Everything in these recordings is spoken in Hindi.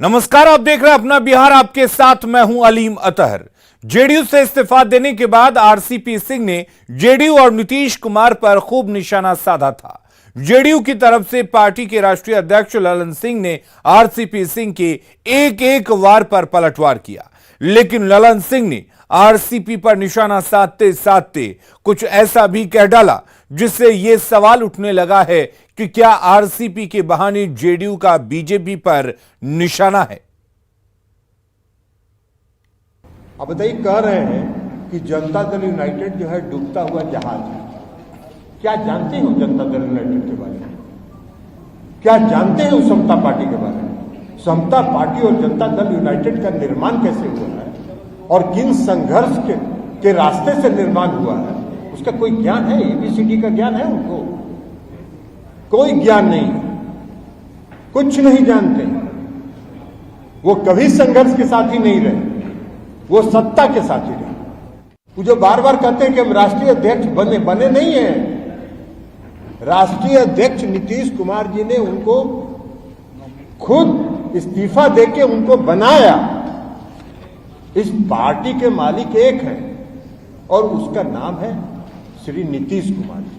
नमस्कार, आप देख रहे हैं अपना बिहार। आपके साथ मैं हूं अलीम अतहर। जेडीयू से इस्तीफा देने के बाद आरसीपी सिंह ने जेडीयू और नीतीश कुमार पर खूब निशाना साधा था। जेडीयू की तरफ से पार्टी के राष्ट्रीय अध्यक्ष ललन सिंह ने आरसीपी सिंह के एक एक वार पर पलटवार किया, लेकिन ललन सिंह ने आरसीपी पर निशाना साधते साधते कुछ ऐसा भी कह डाला जिससे यह सवाल उठने लगा है कि क्या आरसीपी के बहाने जेडीयू का बीजेपी पर निशाना है। अब बताइए, कह रहे हैं कि जनता दल यूनाइटेड जो है डूबता हुआ जहाज है। क्या जानते हो जनता दल यूनाइटेड के बारे में? क्या जानते हो समता पार्टी के बारे में? समता पार्टी और जनता दल यूनाइटेड का निर्माण कैसे हुआ है और किन संघर्ष के रास्ते से निर्माण हुआ है, उसका कोई ज्ञान है? एबीसीडी का ज्ञान है उनको? कोई ज्ञान नहीं, कुछ नहीं जानते। वो कभी संघर्ष के साथ ही नहीं रहे, वो सत्ता के साथ ही रहे। वो जो बार बार कहते हैं कि हम राष्ट्रीय अध्यक्ष बने नहीं है। राष्ट्रीय अध्यक्ष नीतीश कुमार जी ने उनको खुद इस्तीफा देके उनको बनाया। इस पार्टी के मालिक एक हैं और उसका नाम है श्री नीतीश कुमार जी।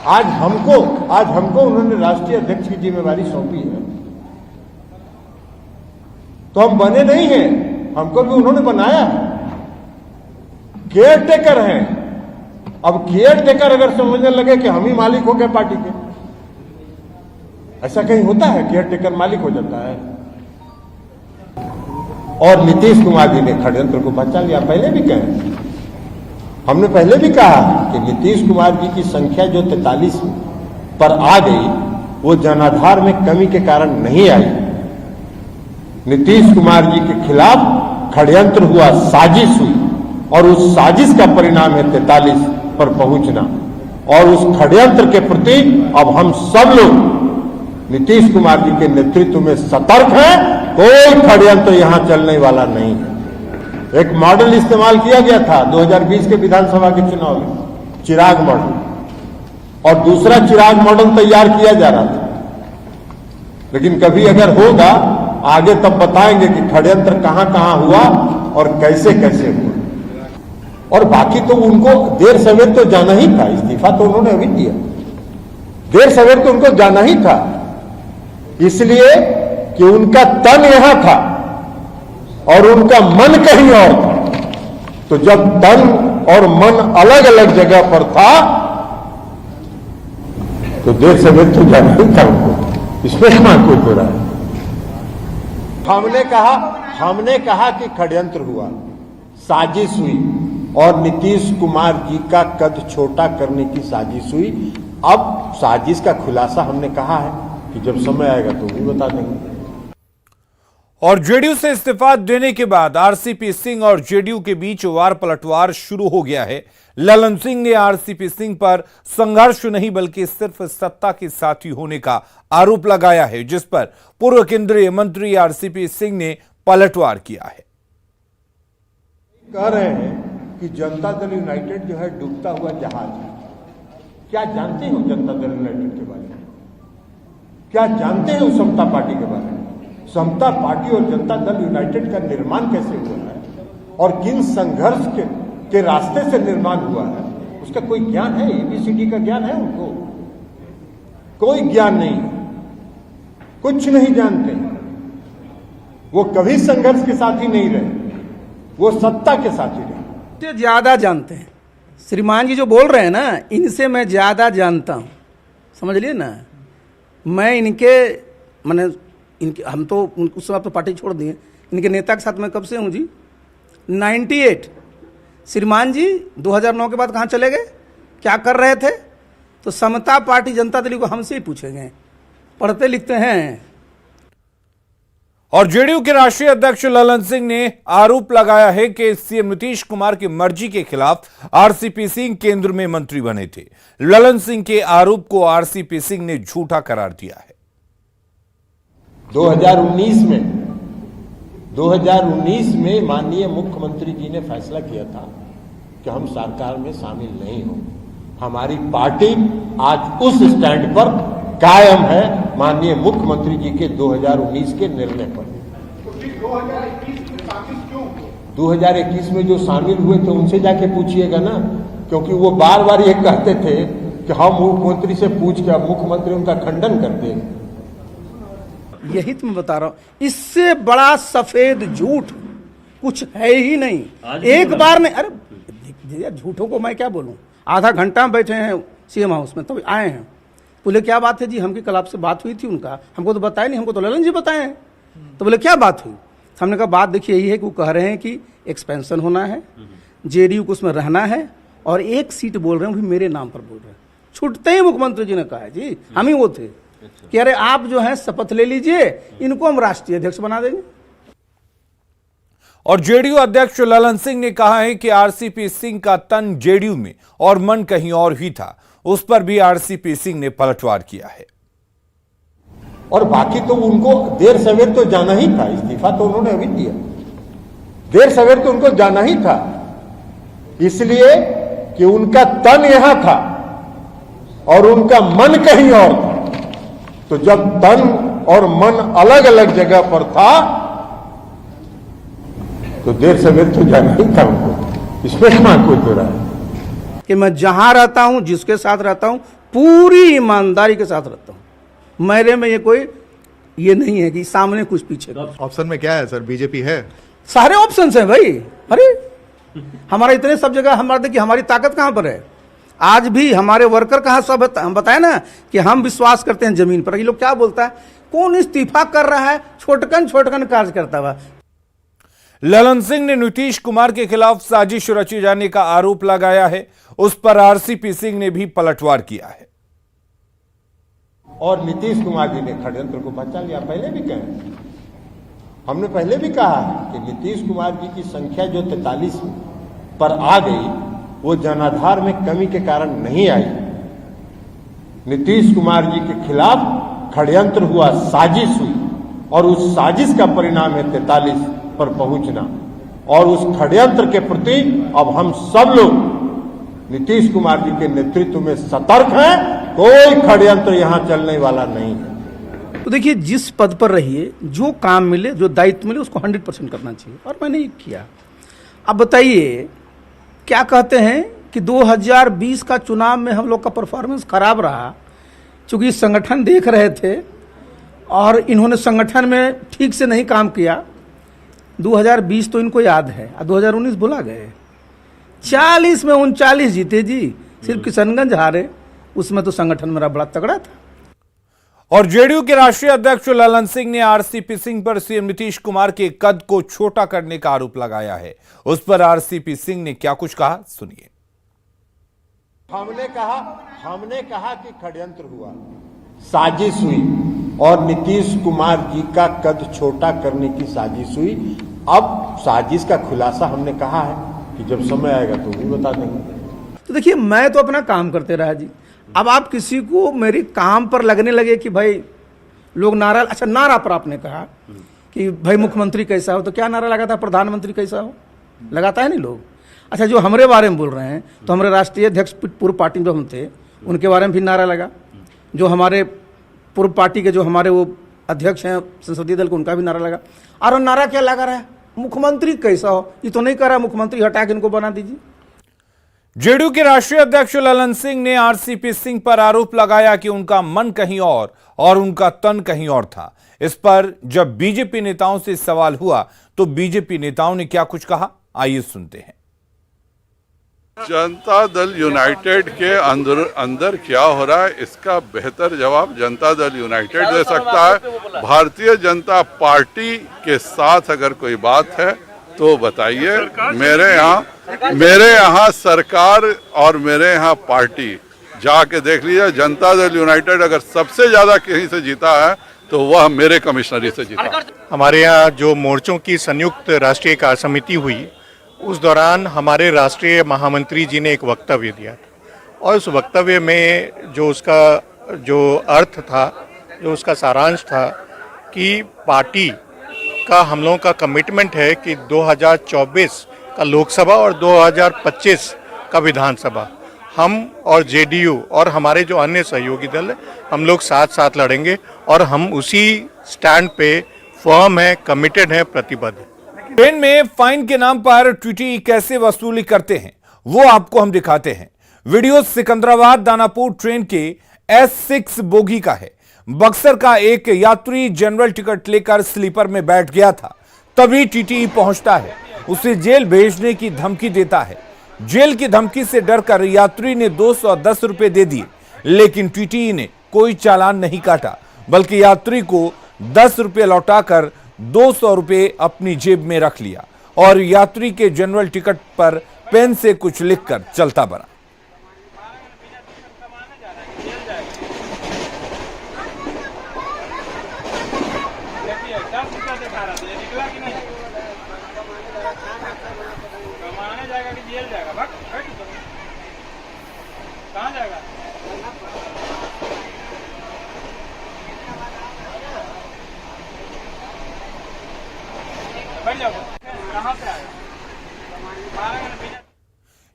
आज हमको उन्होंने राष्ट्रीय अध्यक्ष की जिम्मेवारी सौंपी है, तो हम बने नहीं हैं, हमको भी उन्होंने बनाया है। केयर टेकर हैं। अब केयर टेकर अगर समझने लगे कि हम ही मालिक हो गए पार्टी के, ऐसा कहीं होता है? केयर टेकर मालिक हो जाता है। और नीतीश कुमार जी ने षड्यंत्र को पहचान लिया। पहले भी कहे, हमने पहले भी कहा कि नीतीश कुमार जी की संख्या जो 43 पर आ गई, वो जनाधार में कमी के कारण नहीं आई। नीतीश कुमार जी के खिलाफ षड्यंत्र हुआ, साजिश हुई, और उस साजिश का परिणाम है 43 पर पहुंचना। और उस षड्यंत्र के प्रति अब हम सब लोग नीतीश कुमार जी के नेतृत्व में सतर्क हैं। कोई षड्यंत्र यहां चलने वाला नहीं है। एक मॉडल इस्तेमाल किया गया था 2020 के विधानसभा के चुनाव में, चिराग मॉडल, और दूसरा चिराग मॉडल तैयार किया जा रहा था। लेकिन कभी अगर होगा आगे तब बताएंगे कि षड्यंत्र कहां कहां हुआ और कैसे कैसे हुआ। और बाकी तो उनको देर सवेर तो जाना ही था। इस्तीफा तो उन्होंने अभी दिया, देर सवेर तो उनको जाना ही था, इसलिए कि उनका तन यहां था और उनका मन कहीं और था। तो जब तन और मन अलग अलग जगह पर था तो देर सवेर तो जाना ही था उनको, इसमें कोई हो रहा है। हमने कहा कि षड्यंत्र हुआ, साजिश हुई, और नीतीश कुमार जी का कद छोटा करने की साजिश हुई। अब साजिश का खुलासा हमने कहा है कि जब समय आएगा तो भी बता देंगे। और जेडीयू से इस्तीफा देने के बाद आरसीपी सिंह और जेडीयू के बीच वार पलटवार शुरू हो गया है। ललन सिंह ने आरसीपी सिंह पर संघर्ष नहीं बल्कि सिर्फ सत्ता के साथी होने का आरोप लगाया है, जिस पर पूर्व केंद्रीय मंत्री आरसीपी सिंह ने पलटवार किया है। कह रहे हैं कि जनता दल यूनाइटेड जो है डूबता हुआ जहाज है। क्या जानते हो जनता दल यूनाइटेड के बारे में? क्या जानते हो समता पार्टी के बारे में? समता पार्टी और जनता दल यूनाइटेड का निर्माण कैसे हुआ है और किन संघर्ष के रास्ते से निर्माण हुआ है, उसका कोई ज्ञान है? एबीसीडी का ज्ञान है उनको? कोई ज्ञान नहीं, कुछ नहीं जानते। वो कभी संघर्ष के साथ ही नहीं रहे, वो सत्ता के साथ ही रहे। ज्यादा जानते हैं। श्रीमान जी जो बोल रहे हैं ना, इनसे मैं ज्यादा जानता हूं, समझ लिए ना। मैं इनके हम तो उस समय तो पार्टी छोड़ दिए। इनके नेता के साथ मैं कब से हूं जी? 98। श्रीमान जी 2009 के बाद कहां चले गए, क्या कर रहे थे? तो समता पार्टी जनता दल को हमसे ही पूछेंगे, पढ़ते लिखते हैं। और जेडीयू के राष्ट्रीय अध्यक्ष ललन सिंह ने आरोप लगाया है कि सीएम नीतीश कुमार की मर्जी के खिलाफ आरसीपी सिंह केंद्र में मंत्री बने थे। ललन सिंह के आरोप को आरसीपी सिंह ने झूठा करार दिया है। 2019 में माननीय मुख्यमंत्री जी ने फैसला किया था कि हम सरकार में शामिल नहीं होंगे। हमारी पार्टी आज उस स्टैंड पर कायम है माननीय मुख्यमंत्री जी के 2019 के निर्णय पर। 2021 में जो शामिल हुए थे उनसे जाके पूछिएगा ना, क्योंकि वो बार बार ये कहते थे कि हम मुख्यमंत्री से पूछ के, अब मुख्यमंत्री उनका खंडन करते हैं। यही तो मैं बता रहा हूं, इससे बड़ा सफेद झूठ कुछ है ही नहीं। एक बार नहीं, अरे झूठों को मैं क्या बोलूं। आधा घंटा में बैठे हैं सीएम हाउस में, तब आए हैं, बोले क्या बात है जी, हमकी कल आपसे बात हुई थी। उनका हमको तो बताया नहीं, हमको तो ललन जी बताए हैं। तो बोले क्या बात हुई। हमने कहा बात देखिए यही है कि वो कह रहे हैं कि एक्सपेंशन होना है, जेडीयू को उसमें रहना है, और एक सीट बोल रहे हैं, वो भी मेरे नाम पर बोल रहे हैं। छूटते ही मुख्यमंत्री जी ने कहा है जी, हम ही वो थे कि अरे आप जो है शपथ ले लीजिए, इनको हम राष्ट्रीय अध्यक्ष बना देंगे। और जेडीयू अध्यक्ष ललन सिंह ने कहा है कि आरसीपी सिंह का तन जेडीयू में और मन कहीं और ही था। उस पर भी आरसीपी सिंह ने पलटवार किया है। और बाकी तो उनको देर सवेर तो जाना ही था, इस्तीफा तो उन्होंने अभी दिया, देर सवेर तो उनको जाना ही था, इसलिए कि उनका तन यहां था और उनका मन कहीं और था। तो जब तन और मन अलग अलग जगह पर था तो देर सवेर तो जाना ही था उनको, इसमें कहां कोई दो रहा है कि मैं जहां रहता हूं, जिसके साथ रहता हूं, पूरी ईमानदारी के साथ रहता हूं। मेरे में ये कोई ये नहीं है कि सामने कुछ पीछे। ऑप्शन में क्या है सर, बीजेपी है? सारे ऑप्शंस हैं भाई। अरे हमारा इतने सब जगह, हमारा देखिए हमारी ताकत कहां पर है। आज भी हमारे वर्कर कहां सब है। हम बताए ना कि हम विश्वास करते हैं जमीन पर। ये लोग क्या बोलता है, कौन इस्तीफा कर रहा है, छोटकन छोटकन कार्य करता हुआ। ललन सिंह ने नीतीश कुमार के खिलाफ साजिश रचे जाने का आरोप लगाया है। उस पर आरसीपी सिंह ने भी पलटवार किया है। और नीतीश कुमार जी ने षड्यंत्र को बचा लिया। पहले भी कहे, हमने पहले भी कहा कि नीतीश कुमार जी की संख्या जो 43 पर आ गई, वो जनाधार में कमी के कारण नहीं आई। नीतीश कुमार जी के खिलाफ षड्यंत्र हुआ, साजिश हुई, और उस साजिश का परिणाम है 43 पर पहुंचना। और उस षड्यंत्र के प्रति अब हम सब लोग नीतीश कुमार जी के नेतृत्व में सतर्क हैं। कोई षड्यंत्र यहां चलने वाला नहीं है। तो देखिए, जिस पद पर रहिए, जो काम मिले, जो दायित्व मिले, उसको 100% करना चाहिए, और मैंने ये किया। अब बताइए क्या कहते हैं कि 2020 का चुनाव में हम लोग का परफॉर्मेंस खराब रहा, चूंकि संगठन देख रहे थे और इन्होंने संगठन में ठीक से नहीं काम किया। 2020 तो इनको याद है, 2019 भुला गए। 40 में 39 जीते जी, सिर्फ किशनगंज हारे, उसमें तो संगठन मेरा बड़ा तगड़ा था। और जेडीयू के राष्ट्रीय अध्यक्ष ललन सिंह ने आरसीपी सिंह पर सीएम नीतीश कुमार के कद को छोटा करने का आरोप लगाया है। उस पर आरसीपी सिंह ने क्या कुछ कहा, सुनिए। हमने कहा कि षड्यंत्र हुआ, साजिश हुई, और नीतीश कुमार जी का कद छोटा करने की साजिश हुई। अब साजिश का खुलासा हमने कहा है कि जब समय आएगा तो भी बता देंगे। तो देखिए, मैं तो अपना काम करते रहा जी। अब आप किसी को मेरे काम पर लगने लगे कि भाई लोग नारा, अच्छा नारा पर आपने कहा कि भाई मुख्यमंत्री कैसा हो, तो क्या नारा लगाता है, प्रधानमंत्री कैसा हो, लगाता है नहीं लोग। अच्छा, जो हमारे बारे में बोल रहे हैं, तो हमारे राष्ट्रीय अध्यक्ष पूर्व पार्टी में जो हम थे, उनके बारे में भी नारा लगा। जो हमारे पूर्व पार्टी के जो हमारे वो अध्यक्ष हैं संसदीय दल को, उनका भी नारा लगा। और नारा क्या लगा रहा है, मुख्यमंत्री कैसा हो। ये तो नहीं कर रहा मुख्यमंत्री हटा के इनको बना दीजिए। जेडीयू के राष्ट्रीय अध्यक्ष ललन सिंह ने आरसीपी सिंह पर आरोप लगाया कि उनका मन कहीं और उनका तन कहीं और था। इस पर जब बीजेपी नेताओं से सवाल हुआ तो बीजेपी नेताओं ने क्या कुछ कहा, आइए सुनते हैं। जनता दल यूनाइटेड के अंदर क्या हो रहा है, इसका बेहतर जवाब जनता दल यूनाइटेड दे सकता है। भारतीय जनता पार्टी के साथ अगर कोई बात है तो बताइए। मेरे यहाँ सरकार और मेरे यहाँ पार्टी जाके देख लीजिए। जनता दल यूनाइटेड अगर सबसे ज्यादा कहीं से जीता है तो वह मेरे कमिश्नरी से जीता। हमारे यहाँ जो मोर्चों की संयुक्त राष्ट्रीय कार्य समिति हुई, उस दौरान हमारे राष्ट्रीय महामंत्री जी ने एक वक्तव्य दिया था, और उस वक्तव्य में जो उसका जो अर्थ था, जो उसका सारांश था कि पार्टी का हम लोगों का कमिटमेंट है कि 2024 का लोकसभा और 2025 का विधानसभा हम और जेडीयू और हमारे जो अन्य सहयोगी दल है, हम लोग साथ साथ लड़ेंगे और हम उसी स्टैंड पे फर्म है, कमिटेड है, प्रतिबद्ध है। ट्रेन में फाइन के नाम पर टीटी कैसे वसूली करते हैं वो आपको हम दिखाते हैं। वीडियो सिकंदराबाद दानापुर ट्रेन के S6 बोगी का है। बक्सर का एक यात्री जनरल टिकट लेकर स्लीपर में बैठ गया था, तभी टीटी पहुंचता है, उसे जेल भेजने की धमकी देता है। जेल की धमकी से डरकर यात्री ने 210 रुपए दे दिए, लेकिन टीटी ने कोई चालान नहीं काटा, बल्कि यात्री को 10 रुपए लौटाकर 200 रुपए अपनी जेब में रख लिया और यात्री के जनरल टिकट पर पेन से कुछ लिखकर चलता बना।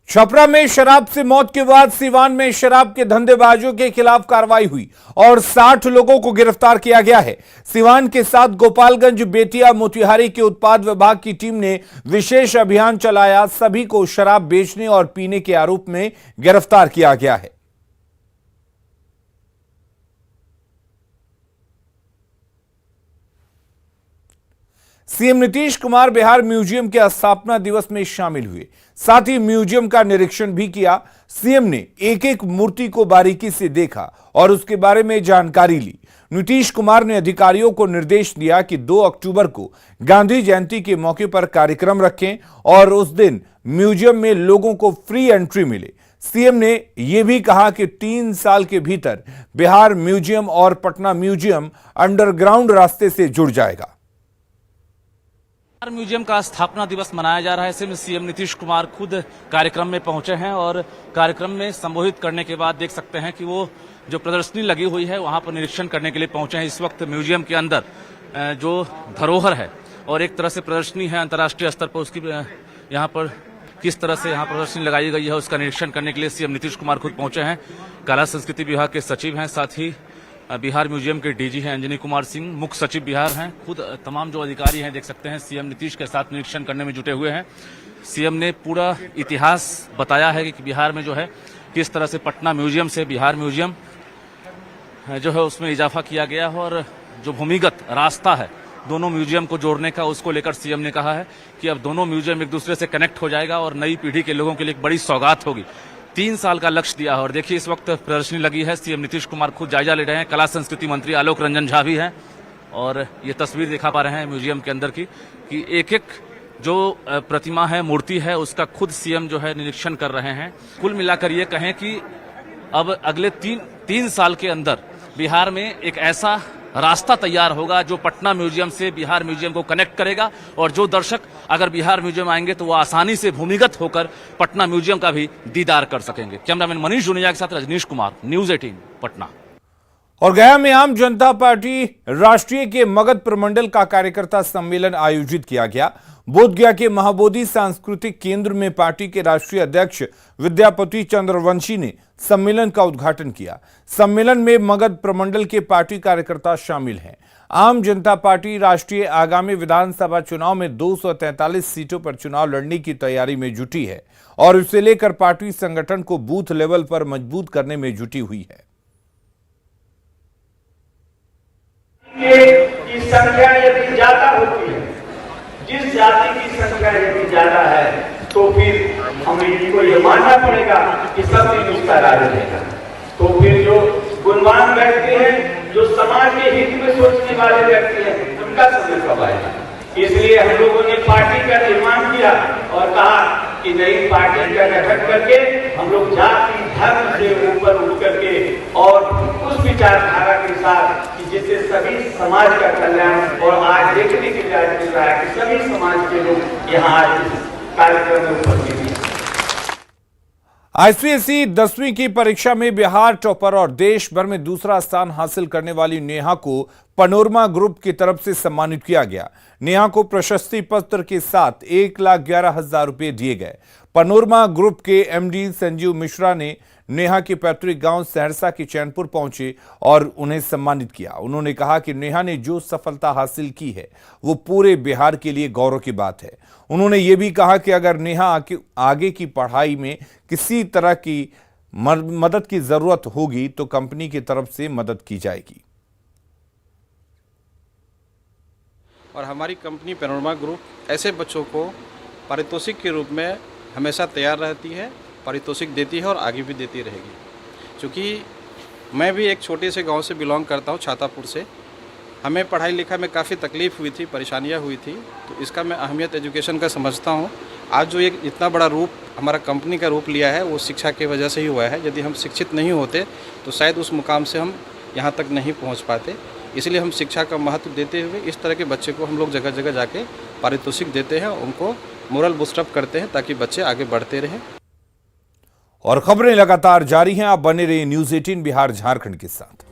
छपरा में शराब से मौत के बाद सिवान में शराब के धंधेबाजों के खिलाफ कार्रवाई हुई और 60 लोगों को गिरफ्तार किया गया है। सिवान के साथ गोपालगंज, बेतिया, मोतिहारी के उत्पाद विभाग की टीम ने विशेष अभियान चलाया। सभी को शराब बेचने और पीने के आरोप में गिरफ्तार किया गया है। सीएम नीतीश कुमार बिहार म्यूजियम के स्थापना दिवस में शामिल हुए, साथ ही म्यूजियम का निरीक्षण भी किया। सीएम ने एक एक मूर्ति को बारीकी से देखा और उसके बारे में जानकारी ली। नीतीश कुमार ने अधिकारियों को निर्देश दिया कि 2 अक्टूबर को गांधी जयंती के मौके पर कार्यक्रम रखें और उस दिन म्यूजियम में लोगों को फ्री एंट्री मिले। सीएम ने यह भी कहा कि 3 साल के भीतर बिहार म्यूजियम और पटना म्यूजियम अंडरग्राउंड रास्ते से जुड़ जाएगा। बिहार म्यूजियम का स्थापना दिवस मनाया जा रहा है। इसमें सीएम नीतीश कुमार खुद कार्यक्रम में पहुंचे हैं और कार्यक्रम में संबोधित करने के बाद देख सकते हैं कि वो जो प्रदर्शनी लगी हुई है वहां पर निरीक्षण करने के लिए पहुंचे हैं। इस वक्त म्यूजियम के अंदर जो धरोहर है और एक तरह से प्रदर्शनी है अंतर्राष्ट्रीय स्तर पर, उसकी यहाँ पर किस तरह से यहाँ प्रदर्शनी लगाई गई है उसका निरीक्षण करने के लिए सीएम नीतीश कुमार खुद पहुंचे हैं। कला संस्कृति विभाग के सचिव हैं, साथ ही बिहार म्यूजियम के डीजी हैं अंजनी कुमार सिंह, मुख्य सचिव बिहार हैं, खुद तमाम जो अधिकारी हैं देख सकते हैं सीएम नीतीश के साथ निरीक्षण करने में जुटे हुए हैं। सीएम ने पूरा इतिहास बताया है कि बिहार में जो है किस तरह से पटना म्यूजियम से बिहार म्यूजियम जो है उसमें इजाफा किया गया है और जो भूमिगत रास्ता है दोनों म्यूजियम को जोड़ने का, उसको लेकर सीएम ने कहा है कि अब दोनों म्यूजियम एक दूसरे से कनेक्ट हो जाएगा और नई पीढ़ी के लोगों के लिए एक बड़ी सौगात होगी। 3 साल का लक्ष्य दिया है और देखिए इस वक्त प्रदर्शनी लगी है। सीएम नीतीश कुमार खुद जायजा ले रहे हैं। कला संस्कृति मंत्री आलोक रंजन झा भी हैं और ये तस्वीर दिखा पा रहे हैं म्यूजियम के अंदर की कि एक एक जो प्रतिमा है, मूर्ति है, उसका खुद सीएम जो है निरीक्षण कर रहे हैं। कुल मिलाकर ये कहें कि अब अगले 3 साल के अंदर बिहार में एक ऐसा रास्ता तैयार होगा जो पटना म्यूजियम से बिहार म्यूजियम को कनेक्ट करेगा और जो दर्शक अगर बिहार म्यूजियम आएंगे तो वो आसानी से भूमिगत होकर पटना म्यूजियम का भी दीदार कर सकेंगे। कैमरामैन मनीष जुनिया के साथ रजनीश कुमार, न्यूज़ 18 पटना। और गया में आम जनता पार्टी राष्ट्रीय के मगध प्रमंडल का कार्यकर्ता सम्मेलन आयोजित किया गया। बोधगया के महाबोधि सांस्कृतिक केंद्र में पार्टी के राष्ट्रीय अध्यक्ष विद्यापति चंद्रवंशी ने सम्मेलन का उद्घाटन किया। सम्मेलन में मगध प्रमंडल के पार्टी कार्यकर्ता शामिल हैं। आम जनता पार्टी राष्ट्रीय आगामी विधानसभा चुनाव में 243 सीटों पर चुनाव लड़ने की तैयारी में जुटी है और इसे लेकर पार्टी संगठन को बूथ लेवल पर मजबूत करने में जुटी हुई है। की संख्या यदि ज्यादा होती है, जिस जाति की संख्या यदि ज्यादा है तो फिर हमें को ये मानना पड़ेगा कि सब दिन उसका राज रहेगा। तो फिर जो गुणवान व्यक्ति हैं, जो समाज के हित में सोचने वाले व्यक्ति हैं, उनका समय कब आएगा। इसलिए हम लोगों ने पार्टी का निर्माण किया और कहा कि नई पार्टी का गठन करके हम लोग जाति धर्म से ऊपर उठ करके और उस विचारधारा के साथ कि जिससे सभी समाज का कल्याण, और आज देखने के लिए मिल रहा है कि सभी समाज के लोग यहाँ आज कार्यक्रम में उपस्थित हैं। आईसीएसई 10वीं की परीक्षा में बिहार टॉपर और देश भर में दूसरा स्थान हासिल करने वाली नेहा को पनोरमा ग्रुप की तरफ से सम्मानित किया गया। नेहा को प्रशस्ति पत्र के साथ 1,11,000 रुपए दिए गए। पनोरमा ग्रुप के एमडी संजीव मिश्रा ने नेहा के पैतृक गांव सहरसा के चैनपुर पहुंचे और उन्हें सम्मानित किया। उन्होंने कहा कि नेहा ने जो सफलता हासिल की है वो पूरे बिहार के लिए गौरव की बात है। उन्होंने ये भी कहा कि अगर नेहा आगे की पढ़ाई में किसी तरह की मदद की जरूरत होगी तो कंपनी की तरफ से मदद की जाएगी। और हमारी कंपनी पैनोरमा ग्रुप ऐसे बच्चों को पारितोषिक के रूप में हमेशा तैयार रहती है, पारितोषिक देती है और आगे भी देती रहेगी। क्योंकि मैं भी एक छोटे से गांव से बिलोंग करता हूं, छातापुर से। हमें पढ़ाई लिखाई में काफ़ी तकलीफ़ हुई थी, परेशानियां हुई थी, तो इसका मैं अहमियत एजुकेशन का समझता हूं। आज जो एक इतना बड़ा रूप हमारा कंपनी का रूप लिया है वो शिक्षा की वजह से ही हुआ है। यदि हम शिक्षित नहीं होते तो शायद उस मुकाम से हम यहाँ तक नहीं पहुँच पाते। इसलिए हम शिक्षा का महत्व देते हुए इस तरह के बच्चे को हम लोग जगह जगह जाके पारितोषिक देते हैं, उनको मोरल बूस्टअप करते हैं ताकि बच्चे आगे बढ़ते रहें। और खबरें लगातार जारी हैं, आप बने रहिए न्यूज़ 18 बिहार झारखंड के साथ।